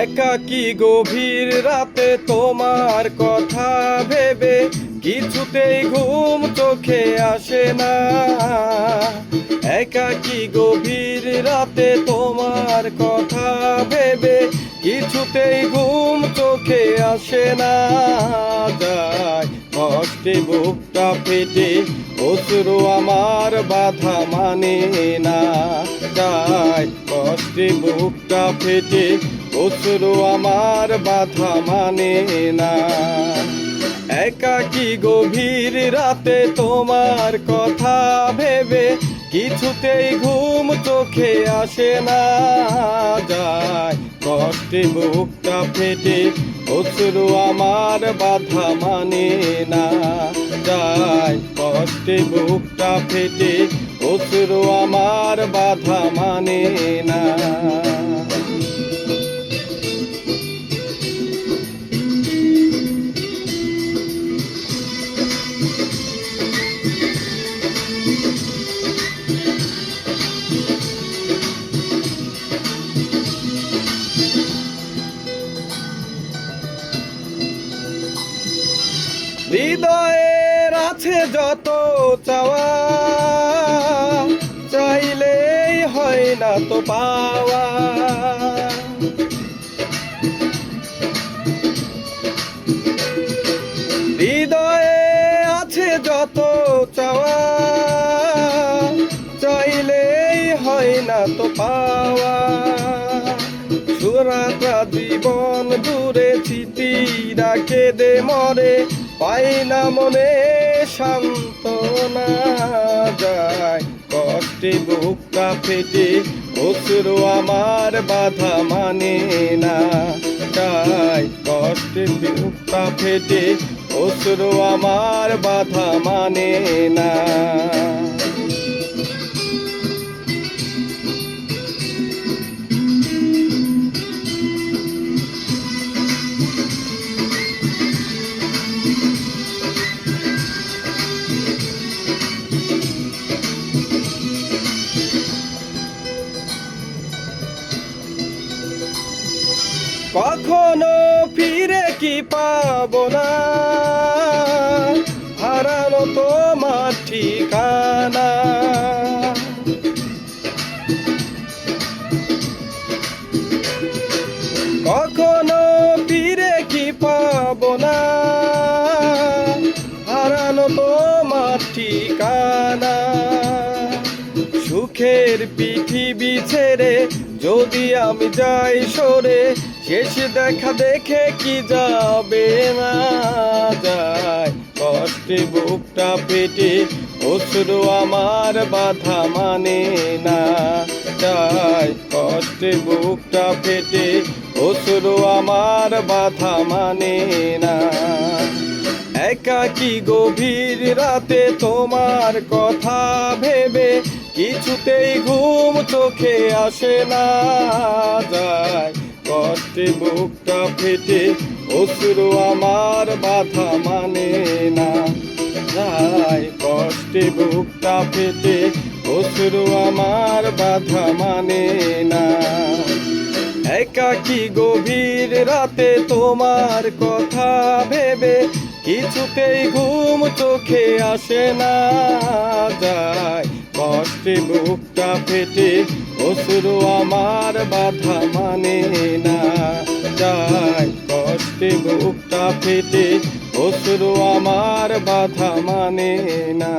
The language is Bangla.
একাকী গভীর রাতে তোমার কথা ভেবে কিছুতেই ঘুম চোখে আসে না। একাকী গভীর রাতে তোমার কথা ভেবে কিছুতেই ঘুম চোখে আসে না। যায় কষ্টে বুকটা ফেটে অশ্রু আমার বাধা মানে না। যায় কষ্টে বুকটা ফেটে অশ্রু আমার বাধা মানে না। একাকী গভীর রাতে তোমার কথা ভেবে কিছুতেই ঘুম চোখে আসে না। যায় কষ্টে বুকটা ফেটে অশ্রু আমার বাধা মানে না। যায় কষ্টে বুকটা ফেটে অশ্রু আমার বাধা মানে না। হৃদয়ের আছে যত চাওয়া, চাইলেই হয় না তো পাওয়া। হৃদয়ে আছে যত চাওয়া, চাইলেই হয় না তো পাওয়া। সুরাটা জীবন দূরে স্মৃতি রাখে দে মরে, পাই না মনে সান্ত্বনা। যায় কষ্টে বুকটা ফেটে অশ্রু আমার বাধা মানে না। যায় কষ্টে বুকটা ফেটে অশ্রু আমার বাধা মানে না। কখনো ফিরে কি পাবো না, হারানো তোমার ঠিকানা। কখনো ফিরে কি পাবো না, হারানো তোমার ঠিকানা। সুখের পৃথিবী ছেড়ে যদি আমি যাই সরে, শেষ দেখা দেখে কি যাবে না। যায় কষ্টে বুকটা পেটে অশ্রু আমার বাধা মানে না। যায় কষ্টে বুকটা পেটে অশ্রু আমার বাধা মানে না। একাকী গভীর রাতে তোমার কথা ভেবে কিছুতেই ঘুম চোখে আসে না। যায় কষ্টে বুকটা ফেটে অশ্রু আমার বাধা মানে না। যায় কষ্টে বুকটা ফেটে অশ্রু আমার বাধা মানে না। একাকী গভীর রাতে তোমার কথা ভেবে কিছুতেই ঘুম চোখে আসে না। যায় কষ্টে বুকটা ফেটে অশ্রু আমার বাধা মানে না। যায় কষ্টে বুকটা ফেটে অশ্রু আমার বাধা মানে না।